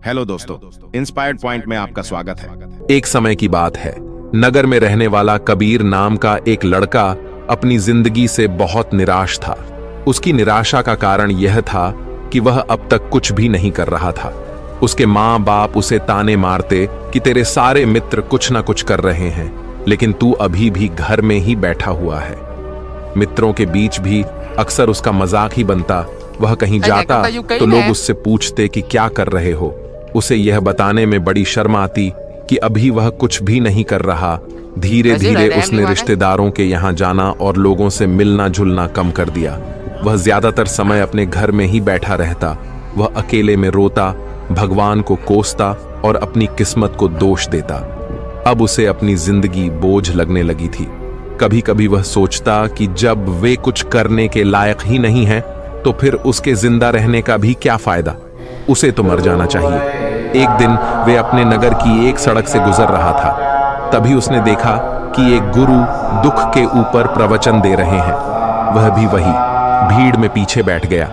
Hello दोस्तों, inspired point में आपका स्वागत है। एक समय की बात है। नगर में रहने वाला कबीर नाम का एक लड़का अपनी जिंदगी से बहुत निराश था। उसकी निराशा का कारण यह था कि वह अब तक कुछ भी नहीं कर रहा था। उसके माँ बाप उसे ताने मारते कि तेरे सारे मित्र कुछ ना कुछ कर रहे हैं, लेकिन तू अभी भी घर में ही बैठा हुआ है। मित्रों के बीच भी अक्सर उसका मजाक ही बनता। वह कहीं जाता तो लोग उससे पूछते कि क्या कर रहे हो। उसे यह बताने में बड़ी शर्म आती कि अभी वह कुछ भी नहीं कर रहा। धीरे धीरे उसने रिश्तेदारों के यहाँ जाना और लोगों से मिलना जुलना कम कर दिया। वह ज्यादातर समय अपने घर में ही बैठा रहता। वह अकेले में रोता, भगवान को कोसता और अपनी किस्मत को दोष देता। अब उसे अपनी जिंदगी बोझ लगने लगी थी। कभी कभी वह सोचता कि जब वे कुछ करने के लायक ही नहीं है तो फिर उसके जिंदा रहने का भी क्या फायदा। उसे तो मर जाना चाहिए। एक दिन वे अपने नगर की एक सड़क से गुजर रहा था। तभी उसने देखा कि एक गुरु दुख के ऊपर प्रवचन दे रहे हैं। वह भी वही भीड़ में पीछे बैठ गया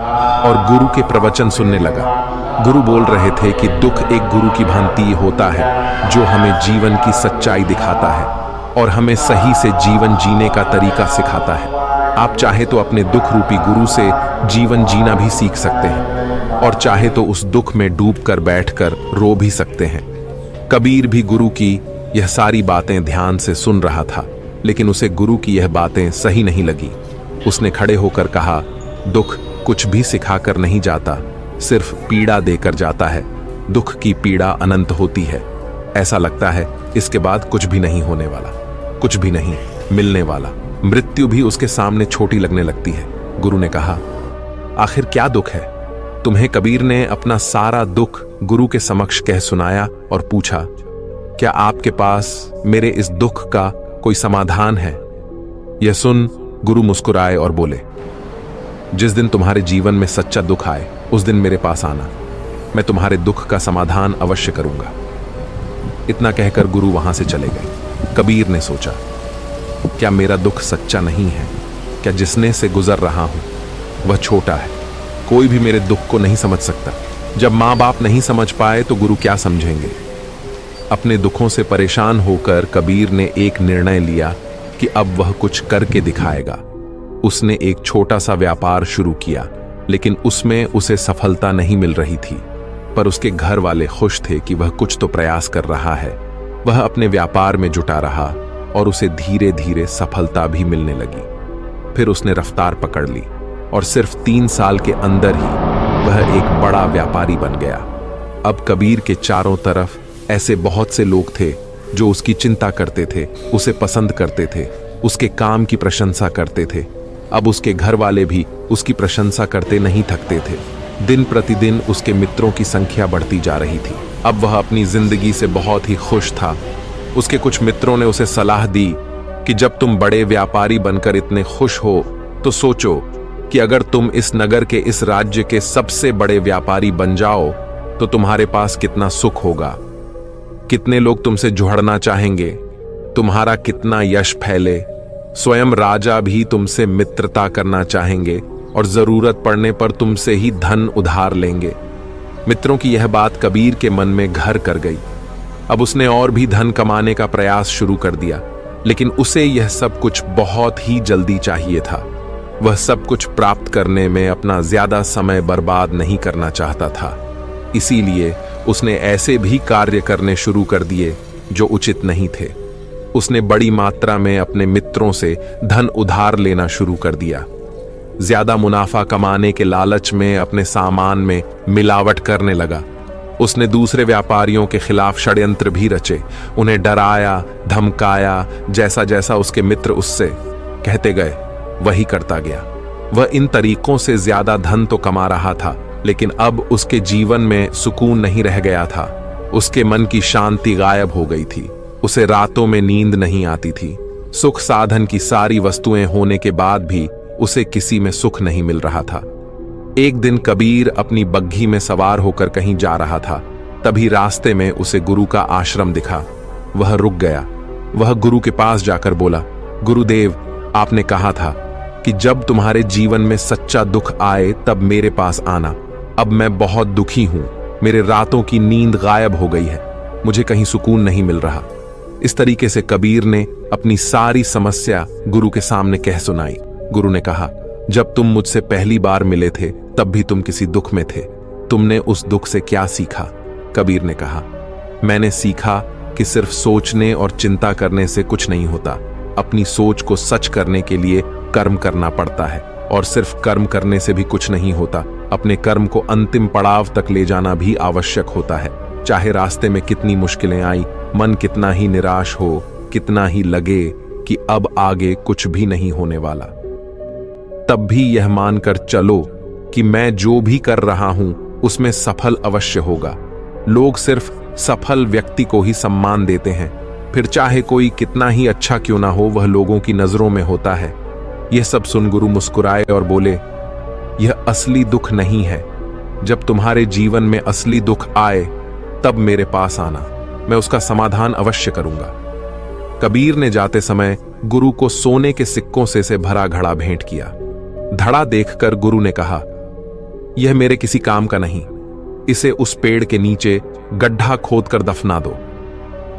और गुरु के प्रवचन सुनने लगा। गुरु बोल रहे थे कि दुख एक गुरु की भांति होता है, जो हमें जीवन की सच्चाई दिखाता है और हमें सही से जीवन जीने का तरीका सिखाता है। आप चाहे तो अपने दुख रूपी गुरु से जीवन जीना भी सीख सकते हैं और चाहे तो उस दुख में डूबकर बैठकर रो भी सकते हैं। कबीर भी गुरु की यह सारी बातें ध्यान से सुन रहा था, लेकिन उसे गुरु की यह बातें सही नहीं लगी। उसने खड़े होकर कहा, दुख कुछ भी सिखाकर नहीं जाता, सिर्फ पीड़ा देकर जाता है। दुख की पीड़ा अनंत होती है। ऐसा लगता है इसके बाद कुछ भी नहीं होने वाला, कुछ भी नहीं मिलने वाला। मृत्यु भी उसके सामने छोटी लगने लगती है। गुरु ने कहा, आखिर क्या दुख है? तुम्हें कबीर ने अपना सारा दुख गुरु के समक्ष कह सुनाया और पूछा, क्या आपके पास मेरे इस दुख का कोई समाधान है? यह सुन गुरु मुस्कुराए और बोले, जिस दिन तुम्हारे जीवन में सच्चा दुख आए उस दिन मेरे पास आना, मैं तुम्हारे दुख का समाधान अवश्य करूंगा। इतना कहकर गुरु वहां से चले गए। कबीर ने सोचा, क्या मेरा दुख सच्चा नहीं है? क्या जिसने से गुजर रहा हूं वह छोटा है? कोई भी मेरे दुख को नहीं समझ सकता। जब माँ बाप नहीं समझ पाए तो गुरु क्या समझेंगे? अपने दुखों से परेशान होकर कबीर ने एक निर्णय लिया कि अब वह कुछ करके दिखाएगा। उसने एक छोटा सा व्यापार शुरू किया, लेकिन उसमें उसे सफलता नहीं मिल रही थी। पर उसके घर वाले खुश थे कि वह कुछ तो प्रयास कर रहा है। वह अपने व्यापार में जुटा रहा और उसे धीरे धीरे सफलता भी मिलने लगी। फिर उसने रफ्तार पकड़ ली और सिर्फ 3 साल के अंदर ही वह एक बड़ा व्यापारी बन गया। अब कबीर के चारों तरफ ऐसे बहुत से लोग थे जो उसकी चिंता करते थे, उसे पसंद करते थे, उसके काम की प्रशंसा करते थे। अब उसके घर वाले भी उसकी प्रशंसा करते नहीं थकते थे। दिन प्रतिदिन उसके मित्रों की संख्या बढ़ती जा रही थी। अब वह अपनी जिंदगी से बहुत ही खुश था। उसके कुछ मित्रों ने उसे सलाह दी कि जब तुम बड़े व्यापारी बनकर इतने खुश हो तो सोचो कि अगर तुम इस नगर के, इस राज्य के सबसे बड़े व्यापारी बन जाओ तो तुम्हारे पास कितना सुख होगा। कितने लोग तुमसे जुड़ना चाहेंगे, तुम्हारा कितना यश फैले। स्वयं राजा भी तुमसे मित्रता करना चाहेंगे और जरूरत पड़ने पर तुमसे ही धन उधार लेंगे। मित्रों की यह बात कबीर के मन में घर कर गई। अब उसने और भी धन कमाने का प्रयास शुरू कर दिया, लेकिन उसे यह सब कुछ बहुत ही जल्दी चाहिए था। वह सब कुछ प्राप्त करने में अपना ज्यादा समय बर्बाद नहीं करना चाहता था। इसीलिए उसने ऐसे भी कार्य करने शुरू कर दिए जो उचित नहीं थे। उसने बड़ी मात्रा में अपने मित्रों से धन उधार लेना शुरू कर दिया। ज्यादा मुनाफा कमाने के लालच में अपने सामान में मिलावट करने लगा। उसने दूसरे व्यापारियों के खिलाफ षड्यंत्र भी रचे, उन्हें डराया, धमकाया। जैसा जैसा उसके मित्र उससे कहते गए वही करता गया। वह इन तरीकों से ज्यादा धन तो कमा रहा था, लेकिन अब उसके जीवन में सुकून नहीं रह गया था। उसके मन की शांति गायब हो गई थी। उसे रातों में नींद नहीं आती थी। सुख साधन की सारी वस्तुएं होने के बाद भी उसे किसी में सुख नहीं मिल रहा था। एक दिन कबीर अपनी बग्घी में सवार होकर कहीं जा रहा था। तभी रास्ते में उसे गुरु का आश्रम दिखा। वह रुक गया। वह गुरु के पास जाकर बोला, गुरुदेव, आपने कहा था कि जब तुम्हारे जीवन में सच्चा दुख आए तब मेरे पास आना। अब मैं बहुत दुखी हूं। मेरे रातों की नींद गायब हो गई है, मुझे कहीं सुकून नहीं मिल रहा। इस तरीके से कबीर ने अपनी सारी समस्या गुरु के सामने कह सुनाई। गुरु ने कहा, जब तुम मुझसे पहली बार मिले थे तब भी तुम किसी दुख में थे, तुमने उस दुख से क्या सीखा? कबीर ने कहा, मैंने सीखा कि सिर्फ सोचने और चिंता करने से कुछ नहीं होता। अपनी सोच को सच करने के लिए कर्म करना पड़ता है, और सिर्फ कर्म करने से भी कुछ नहीं होता। अपने कर्म को अंतिम पड़ाव तक ले जाना भी आवश्यक होता है। चाहे रास्ते में कितनी मुश्किलें आई, मन कितना ही निराश हो, कितना ही लगे कि अब आगे कुछ भी नहीं होने वाला, तब भी यह मानकर चलो कि मैं जो भी कर रहा हूं उसमें सफल अवश्य होगा। लोग सिर्फ सफल व्यक्ति को ही सम्मान देते हैं, फिर चाहे कोई कितना ही अच्छा क्यों ना हो, वह लोगों की नजरों में होता है। यह सब सुन गुरु मुस्कुराए और बोले, यह असली दुख नहीं है। जब तुम्हारे जीवन में असली दुख आए तब मेरे पास आना, मैं उसका समाधान अवश्य करूंगा। कबीर ने जाते समय गुरु को सोने के सिक्कों से भरा घड़ा भेंट किया। धड़ा देखकर गुरु ने कहा, यह मेरे किसी काम का नहीं, इसे उस पेड़ के नीचे गड्ढा खोदकर दफना दो।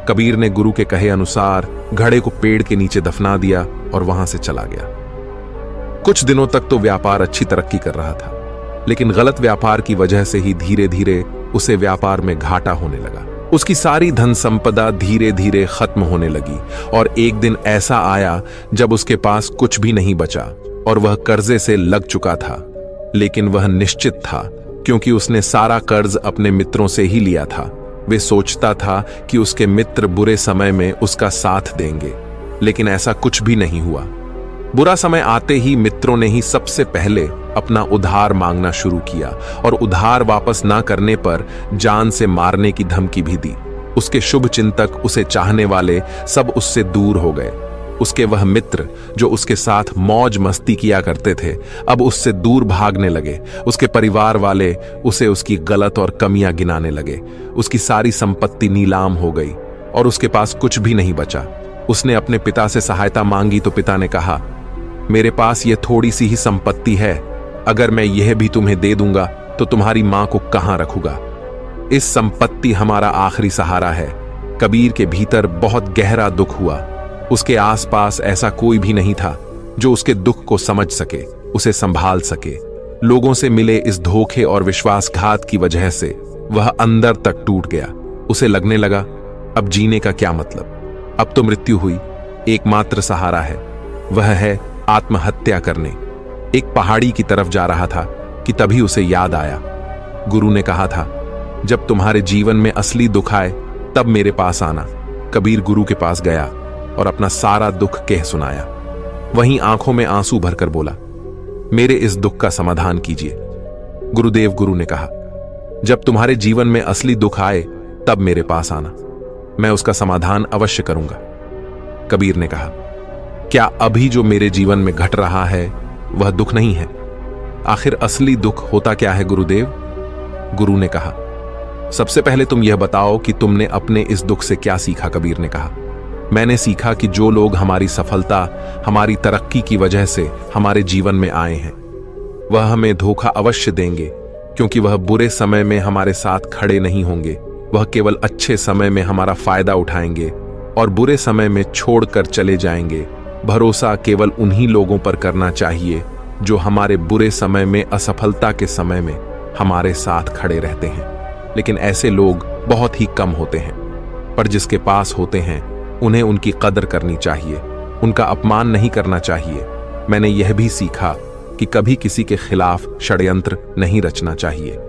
कबीर ने गुरु के कहे अनुसार घड़े को पेड़ के नीचे दफना दिया और वहां से चला गया। कुछ दिनों तक तो व्यापार अच्छी तरक्की कर रहा था, लेकिन गलत व्यापार की वजह से ही धीरे धीरे उसे व्यापार में घाटा होने लगा। उसकी सारी धन संपदा धीरे धीरे खत्म होने लगी, और एक दिन ऐसा आया जब उसके पास कुछ भी नहीं बचा और वह कर्जे से लग चुका था। लेकिन वह निश्चित था, क्योंकि उसने सारा कर्ज अपने मित्रों से ही लिया था। वे सोचता था कि उसके मित्र बुरे समय में उसका साथ देंगे, लेकिन ऐसा कुछ भी नहीं हुआ। बुरा समय आते ही मित्रों ने ही सबसे पहले अपना उधार मांगना शुरू किया, और उधार वापस ना करने पर जान से मारने की धमकी भी दी। उसके शुभ चिंतक, उसे चाहने वाले सब उससे दूर हो गए। उसके वह मित्र जो उसके साथ मौज मस्ती किया करते थे, अब उससे दूर भागने लगे। उसके परिवार वाले उसे उसकी गलत और कमियां गिनाने लगे। उसकी सारी संपत्ति नीलाम हो गई और उसके पास कुछ भी नहीं बचा। उसने अपने पिता से सहायता मांगी तो पिता ने कहा, मेरे पास यह थोड़ी सी ही संपत्ति है, अगर मैं यह भी तुम्हें दे दूंगा तो तुम्हारी मां को कहां रखूंगा? इस संपत्ति हमारा आखिरी सहारा है। कबीर के भीतर बहुत गहरा दुख हुआ। उसके आसपास ऐसा कोई भी नहीं था जो उसके दुख को समझ सके, उसे संभाल सके। लोगों से मिले इस धोखे और विश्वासघात की वजह से वह अंदर तक टूट गया। उसे लगने लगा, अब जीने का क्या मतलब? अब तो मृत्यु हुई, एकमात्र सहारा है वह है आत्महत्या करने। एक पहाड़ी की तरफ जा रहा था कि तभी उसे याद आया, गुरु ने कहा था, जब तुम्हारे जीवन में असली दुख आए तब मेरे पास आना। कबीर गुरु के पास गया और अपना सारा दुख कह सुनाया। वहीं आंखों में आंसू भरकर बोला, मेरे इस दुख का समाधान कीजिए। गुरुदेव, गुरु ने कहा, जब तुम्हारे जीवन में असली दुख आए तब मेरे पास आना, मैं उसका समाधान अवश्य करूंगा। कबीर ने कहा, क्या अभी जो मेरे जीवन में घट रहा है वह दुख नहीं है? आखिर असली दुख होता क्या है गुरुदेव? गुरु ने कहा, सबसे पहले तुम यह बताओ कि तुमने अपने इस दुख से क्या सीखा? कबीर ने कहा, मैंने सीखा कि जो लोग हमारी सफलता, हमारी तरक्की की वजह से हमारे जीवन में आए हैं, वह हमें धोखा अवश्य देंगे, क्योंकि वह बुरे समय में हमारे साथ खड़े नहीं होंगे। वह केवल अच्छे समय में हमारा फायदा उठाएंगे और बुरे समय में छोड़कर चले जाएंगे। भरोसा केवल उन्हीं लोगों पर करना चाहिए जो हमारे बुरे समय में, असफलता के समय में हमारे साथ खड़े रहते हैं। लेकिन ऐसे लोग बहुत ही कम होते हैं, पर जिसके पास होते हैं उन्हें उनकी कदर करनी चाहिए, उनका अपमान नहीं करना चाहिए। मैंने यह भी सीखा कि कभी किसी के खिलाफ षड्यंत्र नहीं रचना चाहिए।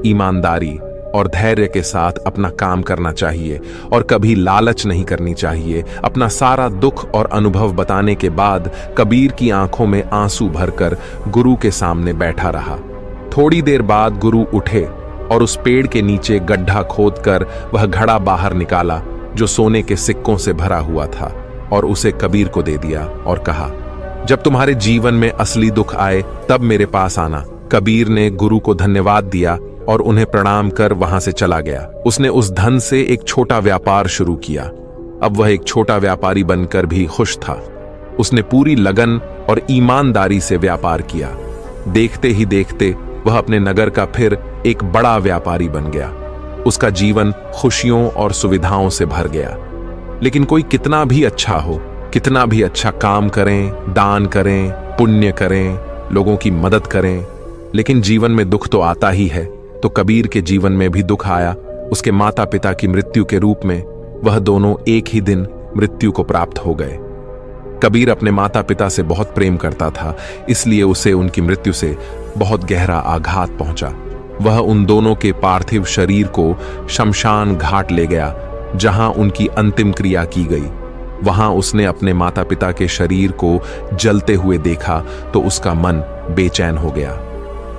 ईमानदारी और धैर्य के साथ अपना काम करना चाहिए और कभी लालच नहीं करनी चाहिए। अपना सारा दुख और अनुभव बताने के बाद कबीर की आंखों में आंसू भरकर गुरु के सामने बैठा रहा। थोड़ी देर बाद गुरु उठे और उस पेड़ के नीचे गड्ढा खोदकर वह घड़ा बाहर निकाला जो सोने के सिक्कों से भरा हुआ था, और उसे कबीर को दे दिया और कहा, जब तुम्हारे जीवन में असली दुख आए तब मेरे पास आना। कबीर ने गुरु को धन्यवाद दिया और उन्हें प्रणाम कर वहां से चला गया। उसने उस धन से एक छोटा व्यापार शुरू किया। अब वह एक छोटा व्यापारी बनकर भी खुश था। उसने पूरी लगन और ईमानदारी से व्यापार किया। देखते ही देखते वह अपने नगर का फिर एक बड़ा व्यापारी बन गया। उसका जीवन खुशियों और सुविधाओं से भर गया। लेकिन कोई कितना भी अच्छा हो, कितना भी अच्छा काम करें, दान करें, पुण्य करें, लोगों की मदद करें, लेकिन जीवन में दुख तो आता ही है। तो कबीर के जीवन में भी दुख आया। उसके माता पिता की मृत्यु के रूप में वह दोनों एक ही दिन मृत्यु को प्राप्त हो गए। कबीर अपने माता पिता से बहुत प्रेम करता था, इसलिए उसे उनकी मृत्यु से बहुत गहरा आघात पहुंचा। वह उन दोनों के पार्थिव शरीर को शमशान घाट ले गया, जहां उनकी अंतिम क्रिया की गई। वहां उसने अपने माता पिता के शरीर को जलते हुए देखा तो उसका मन बेचैन हो गया।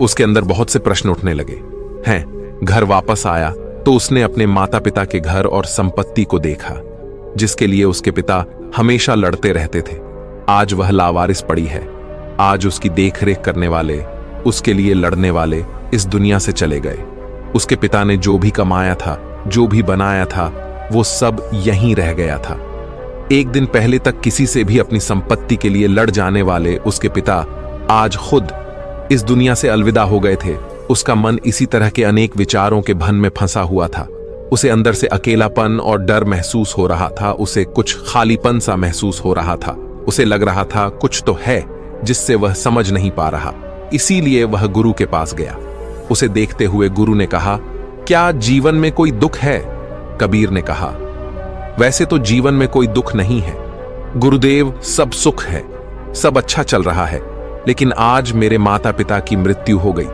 उसके अंदर बहुत से प्रश्न उठने लगे हैं। घर वापस आया तो उसने अपने माता पिता के घर और संपत्ति को देखा, जिसके लिए उसके पिता हमेशा लड़ते रहते थे। आज वह लावारिस पड़ी है। आज उसकी देखरेख करने वाले, उसके लिए लड़ने वाले इस दुनिया से चले गए। उसके पिता ने जो भी कमाया था, जो भी बनाया था, वो सब यहीं रह गया था। एक दिन पहले तक किसी से भी अपनी संपत्ति के लिए लड़ जाने वाले उसके पिता आज खुद इस दुनिया से अलविदा हो गए थे। उसका मन इसी तरह के अनेक विचारों के भन में फंसा हुआ था। उसे अंदर से अकेलापन और डर महसूस हो रहा था। उसे कुछ खालीपन सा महसूस हो रहा था। उसे लग रहा था कुछ तो है जिससे वह समझ नहीं पा रहा। इसीलिए वह गुरु के पास गया। उसे देखते हुए गुरु ने कहा, क्या जीवन में कोई दुख है? कबीर ने कहा, वैसे तो जीवन में कोई दुख नहीं है गुरुदेव, सब सुख है, सब अच्छा चल रहा है। लेकिन आज मेरे माता पिता की मृत्यु हो गई।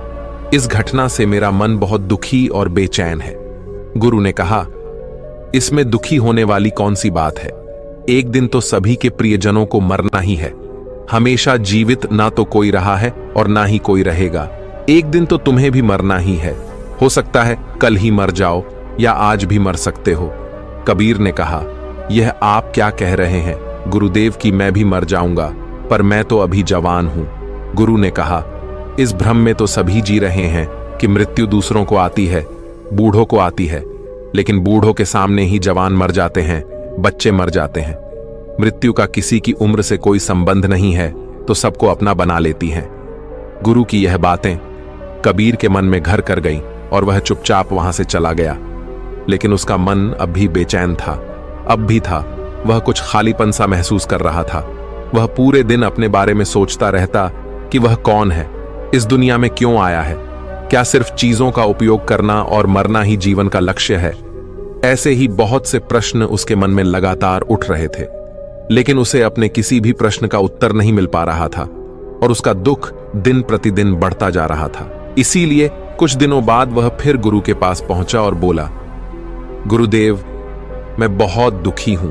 इस घटना से मेरा मन बहुत दुखी और बेचैन है। गुरु ने कहा, इसमें दुखी होने वाली कौन सी बात है? एक दिन तो सभी के प्रियजनों को मरना ही है। हमेशा जीवित ना तो कोई रहा है और ना ही कोई रहेगा। एक दिन तो तुम्हें भी मरना ही है। हो सकता है कल ही मर जाओ या आज भी मर सकते हो। कबीर ने कहा, यह आप क्या कह रहे हैं गुरुदेव कि मैं भी मर जाऊंगा, पर मैं तो अभी जवान हूं। गुरु ने कहा, इस भ्रम में तो सभी जी रहे हैं कि मृत्यु दूसरों को आती है, बूढ़ों को आती है। लेकिन बूढ़ों के सामने ही जवान मर जाते हैं, बच्चे मर जाते हैं। मृत्यु का किसी की उम्र से कोई संबंध नहीं है, तो सबको अपना बना लेती हैं। गुरु की यह बातें कबीर के मन में घर कर गईं और वह चुपचाप वहां से चला गया। लेकिन उसका मन अब भी बेचैन था। अब भी था। वह कुछ खालीपन सा महसूस कर रहा था। वह पूरे दिन अपने बारे में सोचता रहता कि वह कौन है, इस दुनिया में क्यों आया है। क्या सिर्फ चीजों का उपयोग करना और मरना ही जीवन का लक्ष्य है? ऐसे ही बहुत से प्रश्न उसके मन में लगातार उठ रहे थे, लेकिन उसे अपने किसी भी प्रश्न का उत्तर नहीं मिल पा रहा था और उसका दुख दिन प्रतिदिन बढ़ता जा रहा था। इसीलिए कुछ दिनों बाद वह फिर गुरु के पास पहुंचा और बोला, गुरुदेव, मैं बहुत दुखी हूं,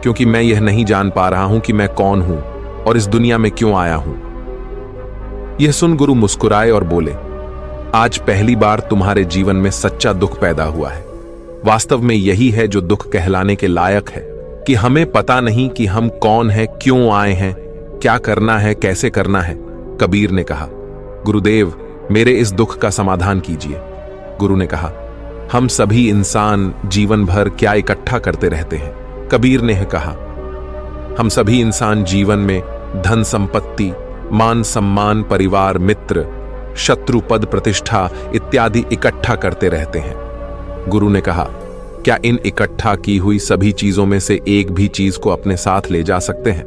क्योंकि मैं यह नहीं जान पा रहा हूं कि मैं कौन हूं और इस दुनिया में क्यों आया हूं। यह सुन गुरु मुस्कुराए और बोले, आज पहली बार तुम्हारे जीवन में सच्चा दुख पैदा हुआ है। वास्तव में यही है जो दुख कहलाने के लायक है, कि हमें पता नहीं कि हम कौन हैं, क्यों आए हैं, क्या करना है, कैसे करना है। कबीर ने कहा, गुरुदेव, मेरे इस दुख का समाधान कीजिए। गुरु ने कहा, हम सभी इंसान जीवन भर क्या इकट्ठा करते रहते हैं। कबीर ने कहा, हम सभी इंसान जीवन में धन संपत्ति, मान सम्मान, परिवार, मित्र, शत्रु, पद, प्रतिष्ठा इत्यादि इकट्ठा करते रहते हैं। गुरु ने कहा, क्या इन इकट्ठा की हुई सभी चीजों में से एक भी चीज को अपने साथ ले जा सकते हैं?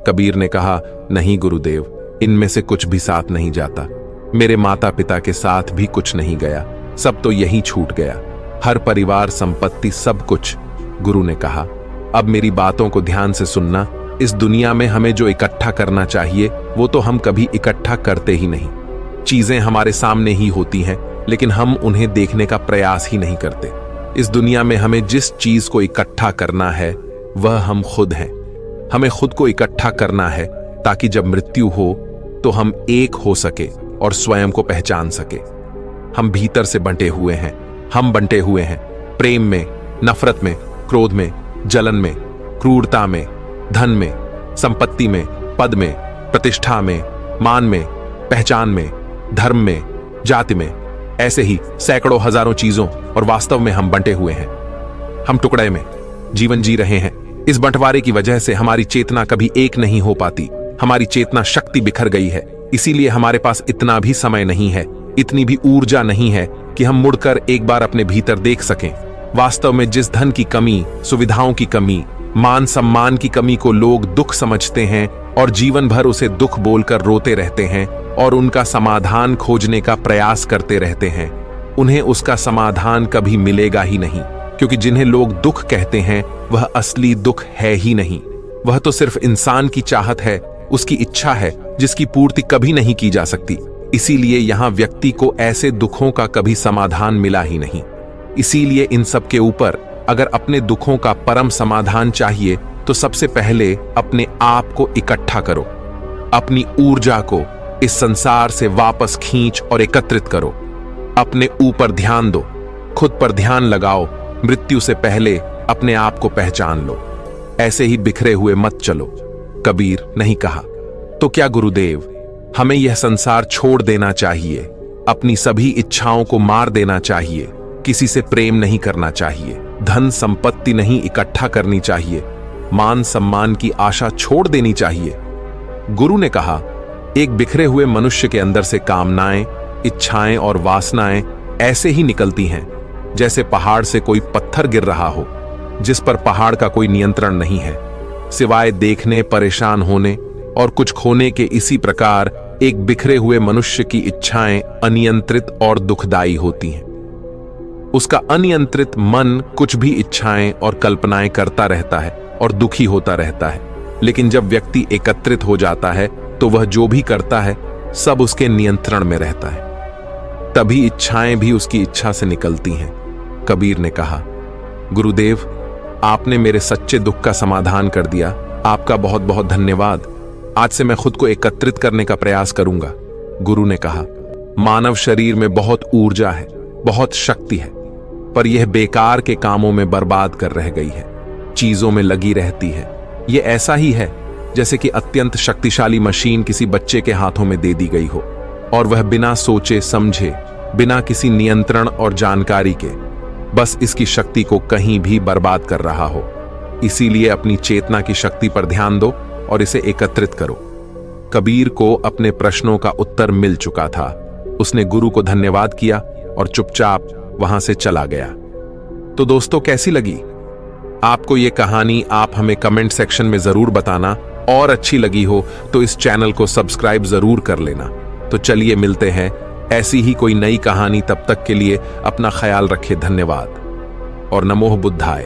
कबीर ने कहा, नहीं गुरुदेव, इनमें से कुछ भी साथ नहीं जाता। मेरे माता पिता के साथ भी कुछ नहीं गया, सब तो यहीं छूट गया। हर परिवार, संपत्ति, सब कुछ। गुरु ने कहा, अब मेरी बातों को ध्यान से सुनना। इस दुनिया में हमें जो इकट्ठा करना चाहिए वो तो हम कभी इकट्ठा करते ही नहीं। चीजें हमारे सामने ही होती हैं, लेकिन हम उन्हें देखने का प्रयास ही नहीं करते। इस दुनिया में हमें जिस चीज को इकट्ठा करना है वह हम खुद हैं। हमें खुद को इकट्ठा करना है ताकि जब मृत्यु हो तो हम एक हो सके और स्वयं को पहचान सके। हम भीतर से बंटे हुए हैं। हम बंटे हुए हैं प्रेम में, नफरत में, क्रोध में, जलन में, क्रूरता में, धन में, संपत्ति में, पद में, प्रतिष्ठा में, मान में, पहचान में, धर्म में, जाति में, ऐसे ही सैकड़ों हजारों चीजों, और वास्तव में हम बंटे हुए हैं। हम टुकड़े में जीवन जी रहे हैं। इस बंटवारे की वजह से हमारी चेतना कभी एक नहीं हो पाती। हमारी चेतना शक्ति बिखर गई है। इसीलिए हमारे पास इतना भी समय नहीं है इतनी भी ऊर्जा नहीं है कि हम मुड़कर एक बार अपने भीतर देख सकें। वास्तव में जिस धन की कमी, सुविधाओं की कमी, मान सम्मान की कमी को लोग दुख समझते हैं और जीवन भर उसे दुख बोलकर रोते रहते हैं और उनका समाधान खोजने का प्रयास करते रहते हैं, उन्हें उसका समाधान कभी मिलेगा ही नहीं। क्योंकि जिन्हें लोग दुख कहते हैं वह असली दुख है ही नहीं। वह तो सिर्फ इंसान की चाहत है, उसकी इच्छा है, जिसकी पूर्ति कभी नहीं की जा सकती। इसीलिए यहां व्यक्ति को ऐसे दुखों का कभी समाधान मिला ही नहीं। इसीलिए इन सब के ऊपर अगर अपने दुखों का परम समाधान चाहिए तो सबसे पहले अपने आप को इकट्ठा करो, अपनी ऊर्जा को इस संसार से वापस खींच और एकत्रित करो। अपने ऊपर ध्यान दो, खुद पर ध्यान लगाओ। मृत्यु से पहले अपने आप को पहचान लो। ऐसे ही बिखरे हुए मत चलो, कबीर नहीं कहा। तो क्या गुरुदेव, हमें यह संसार छोड़ देना चाहिए, अपनी सभी इच्छाओं को मार देना चाहिए, किसी से प्रेम नहीं करना चाहिए, धन संपत्ति नहीं इकट्ठा करनी चाहिए, मान सम्मान की आशा छोड़ देनी चाहिए? गुरु ने कहा, एक बिखरे हुए मनुष्य के अंदर से कामनाएं, इच्छाएं और वासनाएं ऐसे ही निकलती हैं जैसे पहाड़ से कोई पत्थर गिर रहा हो, जिस पर पहाड़ का कोई नियंत्रण नहीं है, सिवाय देखने, परेशान होने और कुछ खोने के। इसी प्रकार एक बिखरे हुए मनुष्य की इच्छाएं अनियंत्रित और दुखदायी होती हैं। उसका अनियंत्रित मन कुछ भी इच्छाएं और कल्पनाएं करता रहता है और दुखी होता रहता है। लेकिन जब व्यक्ति एकत्रित हो जाता है तो वह जो भी करता है सब उसके नियंत्रण में रहता है, तभी इच्छाएं भी उसकी इच्छा से निकलती हैं। कबीर ने कहा, गुरुदेव, आपने मेरे सच्चे दुख का समाधान कर दिया। आपका बहुत बहुत धन्यवाद। आज से मैं खुद को एकत्रित करने का प्रयास करूंगा। गुरु ने कहा, मानव शरीर में बहुत ऊर्जा है, बहुत शक्ति है, पर यह बेकार के कामों में बर्बाद कर रह गई है, चीजों में लगी रहती है। यह ऐसा ही है जैसे कि अत्यंत शक्तिशाली मशीन किसी बच्चे के हाथों में दे दी गई हो और वह बिना सोचे समझे, बिना किसी नियंत्रण और जानकारी के बस इसकी शक्ति को कहीं भी बर्बाद कर रहा हो। इसीलिए अपनी चेतना की शक्ति पर ध्यान दो और इसे एकत्रित करो। कबीर को अपने प्रश्नों का उत्तर मिल चुका था। उसने गुरु को धन्यवाद किया और चुपचाप वहां से चला गया। तो दोस्तों, कैसी लगी आपको ये कहानी? आप हमें कमेंट सेक्शन में जरूर बताना, और अच्छी लगी हो तो इस चैनल को सब्सक्राइब जरूर कर लेना। तो चलिए मिलते हैं ऐसी ही कोई नई कहानी। तब तक के लिए अपना ख्याल रखें। धन्यवाद और नमो बुद्धाय।